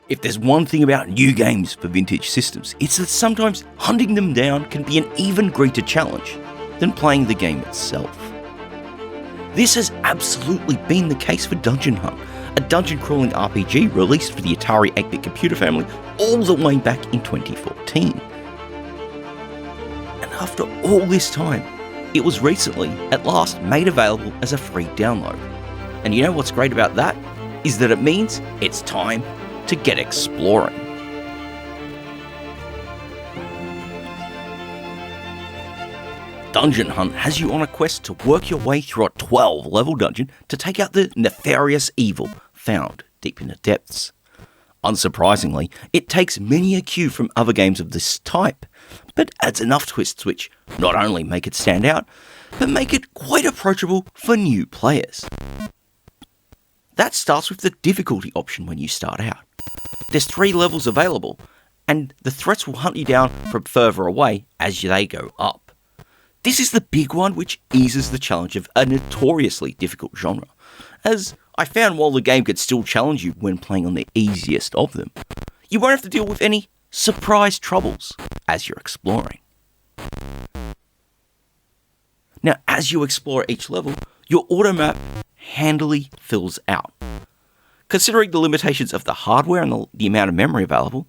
If there's one thing about new games for vintage systems, it's that sometimes hunting them down can be an even greater challenge than playing the game itself. This has absolutely been the case for Dungeon Hunt, a dungeon crawling RPG released for the Atari 8-bit computer family all the way back in 2014. And after all this time, it was recently, at last, made available as a free download. And you know what's great about that? Is that it means it's time to get exploring. Dungeon Hunt has you on a quest to work your way through a 12-level dungeon to take out the nefarious evil found deep in the depths. Unsurprisingly, it takes many a cue from other games of this type, but adds enough twists which not only make it stand out, but make it quite approachable for new players. That starts with the difficulty option when you start out. There's 3 levels available, and the threats will hunt you down from further away as they go up. This is the big one which eases the challenge of a notoriously difficult genre, as I found while the game could still challenge you when playing on the easiest of them, you won't have to deal with any surprise troubles as you're exploring. Now, as you explore each level, your automap handily fills out. Considering the limitations of the hardware and the amount of memory available,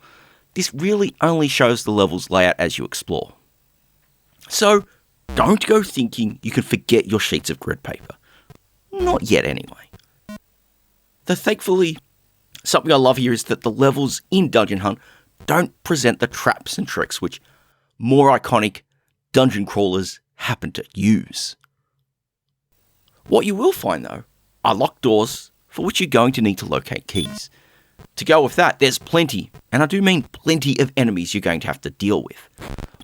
this really only shows the level's layout as you explore. So, don't go thinking you can forget your sheets of grid paper. Not yet anyway. Though thankfully, something I love here is that the levels in Dungeon Hunt don't present the traps and tricks which more iconic dungeon crawlers happen to use. What you will find though are locked doors for which you're going to need to locate keys. To go with that, there's plenty, and I do mean plenty of enemies you're going to have to deal with.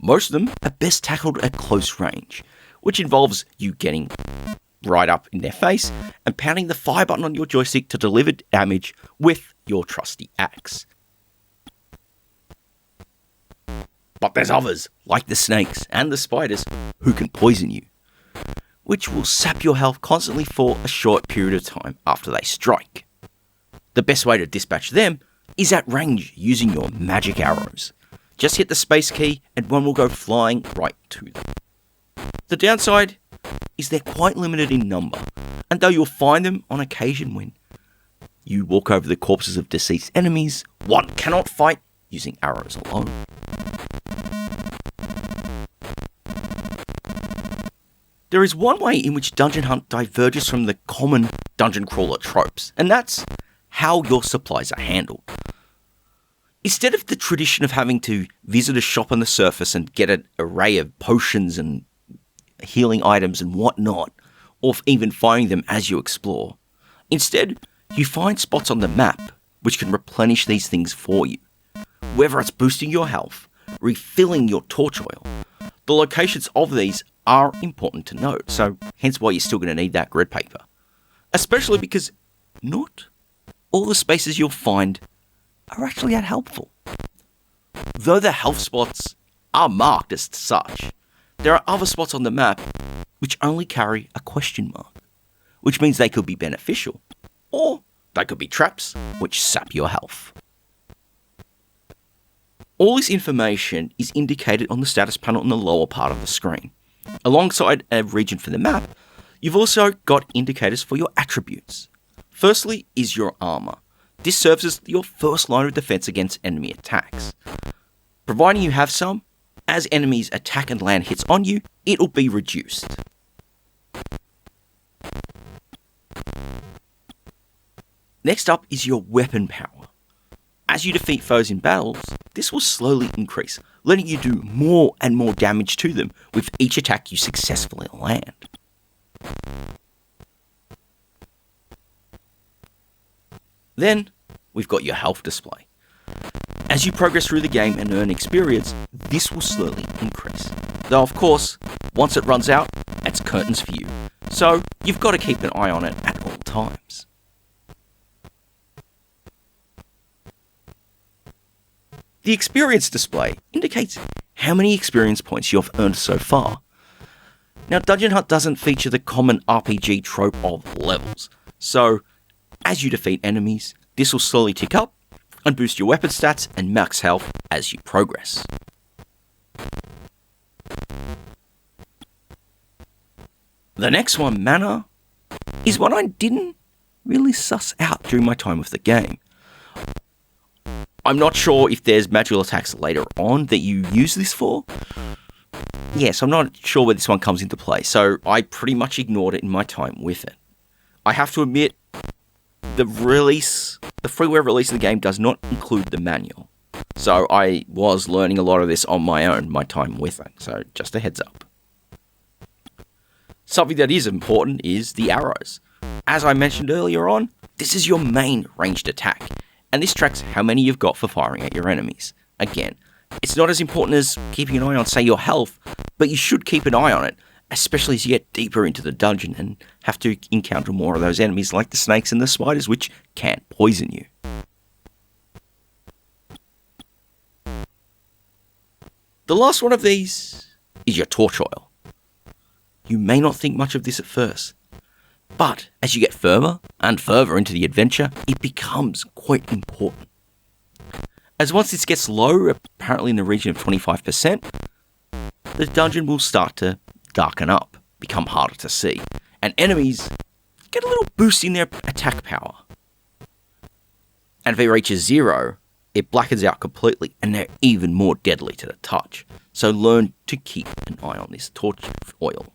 Most of them are best tackled at close range, which involves you getting right up in their face and pounding the fire button on your joystick to deliver damage with your trusty axe. But there's others, like the snakes and the spiders, who can poison you, which will sap your health constantly for a short period of time after they strike. The best way to dispatch them is at range using your magic arrows. Just hit the space key and one will go flying right to them. The downside is they're quite limited in number, and though you'll find them on occasion when you walk over the corpses of deceased enemies, one cannot fight using arrows alone. There is one way in which Dungeon Hunt diverges from the common dungeon crawler tropes, and that's how your supplies are handled. Instead of the tradition of having to visit a shop on the surface and get an array of potions and healing items and whatnot, or even finding them as you explore, instead you find spots on the map which can replenish these things for you. Whether it's boosting your health, refilling your torch oil, the locations of these are important to note, so hence why you're still going to need that grid paper. Especially because not all the spaces you'll find are actually that helpful. Though the health spots are marked as such, there are other spots on the map which only carry a question mark, which means they could be beneficial, or they could be traps which sap your health. All this information is indicated on the status panel in the lower part of the screen. Alongside a region for the map, you've also got indicators for your attributes. Firstly is your armor. This serves as your first line of defense against enemy attacks. Providing you have some, as enemies attack and land hits on you, it'll be reduced. Next up is your weapon power. As you defeat foes in battles, this will slowly increase, letting you do more and more damage to them with each attack you successfully land. Then, we've got your health display. As you progress through the game and earn experience, this will slowly increase. Though of course, once it runs out, it's curtains for you. So, you've got to keep an eye on it at all times. The experience display indicates how many experience points you've earned so far. Now, Dungeon Hunt doesn't feature the common RPG trope of levels, so as you defeat enemies, This will slowly tick up and boost your weapon stats and max health as you progress. The next one, mana, is one I didn't really suss out during my time with the game. I'm not sure if there's magical attacks later on that you use this for. Yes, I'm not sure where this one comes into play, so I pretty much ignored it in my time with it. I have to admit, the freeware release of the game does not include the manual. So I was learning a lot of this on my own, my time with it, so just a heads up. Something that is important is the arrows. As I mentioned earlier on, this is your main ranged attack, and this tracks how many you've got for firing at your enemies. Again, it's not as important as keeping an eye on, say, your health, but you should keep an eye on it, especially as you get deeper into the dungeon and have to encounter more of those enemies like the snakes and the spiders, which can poison you. The last one of these is your torch oil. You may not think much of this at first, but as you get further and further into the adventure, it becomes quite important. As once this gets low, apparently in the region of 25%, the dungeon will start to darken up, become harder to see, and enemies get a little boost in their attack power. And if it reaches 0, it blackens out completely, and they're even more deadly to the touch. So learn to keep an eye on this torch oil.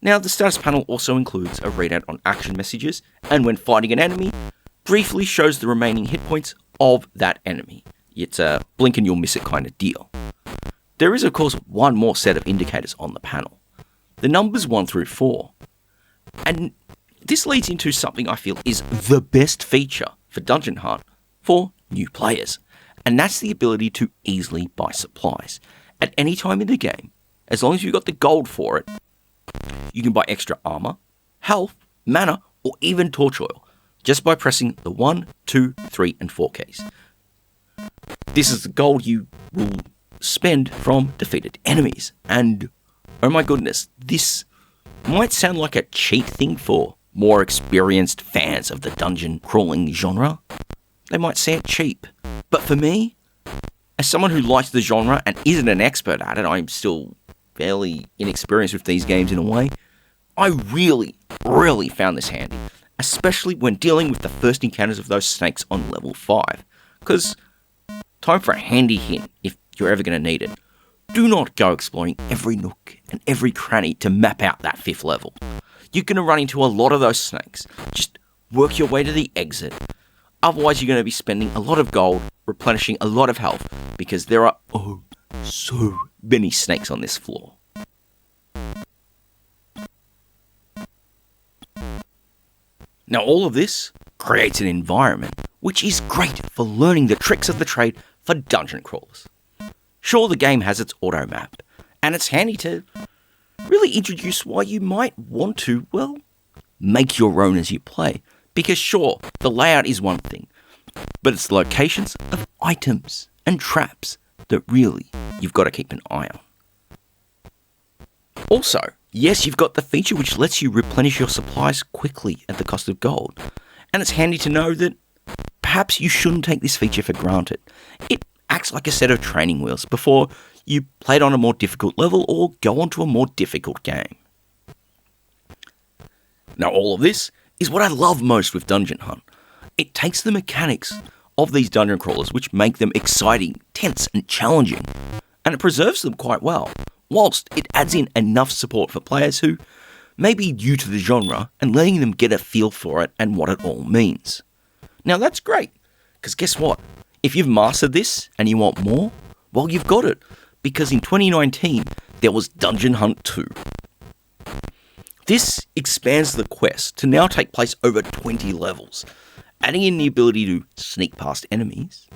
Now, the status panel also includes a readout on action messages, and when fighting an enemy, briefly shows the remaining hit points of that enemy. It's a blink and you'll miss it kind of deal. There is, of course, one more set of indicators on the panel. The numbers 1 through 4. And this leads into something I feel is the best feature for Dungeon Hunt for new players. And that's the ability to easily buy supplies. At any time in the game, as long as you've got the gold for it, you can buy extra armor, health, mana, or even torch oil, just by pressing the 1, 2, 3, and 4 keys. This is the gold you will spend from defeated enemies. And, oh my goodness, this might sound like a cheat thing for more experienced fans of the dungeon crawling genre. They might say it cheap. But for me, as someone who likes the genre and isn't an expert at it, I'm still fairly inexperienced with these games in a way, I really found this handy, especially when dealing with the first encounters of those snakes on level 5. Because, time for a handy hint if you're ever going to need it. Do not go exploring every nook and every cranny to map out that 5th level. You're going to run into a lot of those snakes. Just work your way to the exit. Otherwise, you're going to be spending a lot of gold, replenishing a lot of health, because there are, so many snakes on this floor. Now, all of this creates an environment which is great for learning the tricks of the trade for dungeon crawlers. Sure, the game has its auto map, and it's handy to really introduce why you might want to, make your own as you play. Because sure, the layout is one thing, but it's the locations of items and traps that really you've got to keep an eye on. Also, yes, you've got the feature which lets you replenish your supplies quickly at the cost of gold. And it's handy to know that perhaps you shouldn't take this feature for granted. It acts like a set of training wheels before you play it on a more difficult level or go on to a more difficult game. Now, all of this is what I love most with Dungeon Hunt. It takes the mechanics of these dungeon crawlers, which make them exciting, tense, and challenging, and it preserves them quite well, whilst it adds in enough support for players who may be new to the genre and letting them get a feel for it and what it all means. Now that's great, because guess what? If you've mastered this and you want more, well, you've got it, because in 2019 there was Dungeon Hunt 2. This expands the quest to now take place over 20 levels, adding in the ability to sneak past enemies,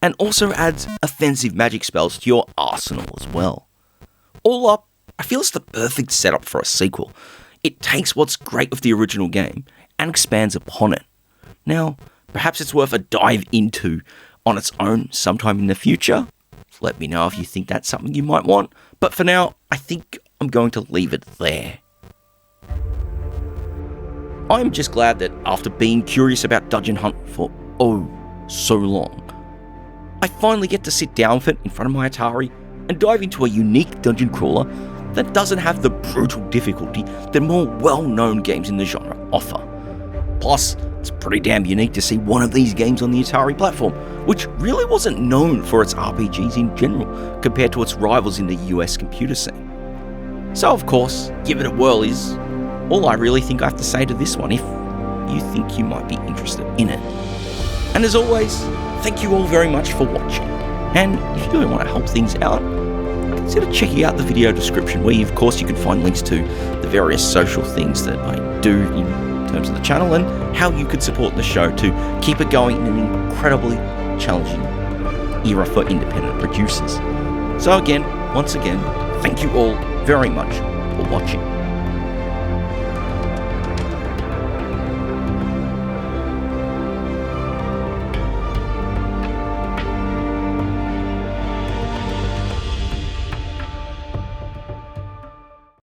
and also adds offensive magic spells to your arsenal as well. All up, I feel it's the perfect setup for a sequel. It takes what's great with the original game and expands upon it. Now, perhaps it's worth a dive into on its own sometime in the future. Let me know if you think that's something you might want, but for now, I think I'm going to leave it there. I'm just glad that after being curious about Dungeon Hunt for so long, I finally get to sit down with it in front of my Atari and dive into a unique dungeon crawler that doesn't have the brutal difficulty that more well-known games in the genre offer. Plus, it's pretty damn unique to see one of these games on the Atari platform, which really wasn't known for its RPGs in general compared to its rivals in the US computer scene. So of course, give it a whirl is all I really think I have to say to this one if you think you might be interested in it. And as always, thank you all very much for watching. And if you really want to help things out, consider checking out the video description where of course you can find links to the various social things that I do in terms of the channel and how you could support the show to keep it going in an incredibly challenging era for independent producers. So again, once again, thank you all very much for watching.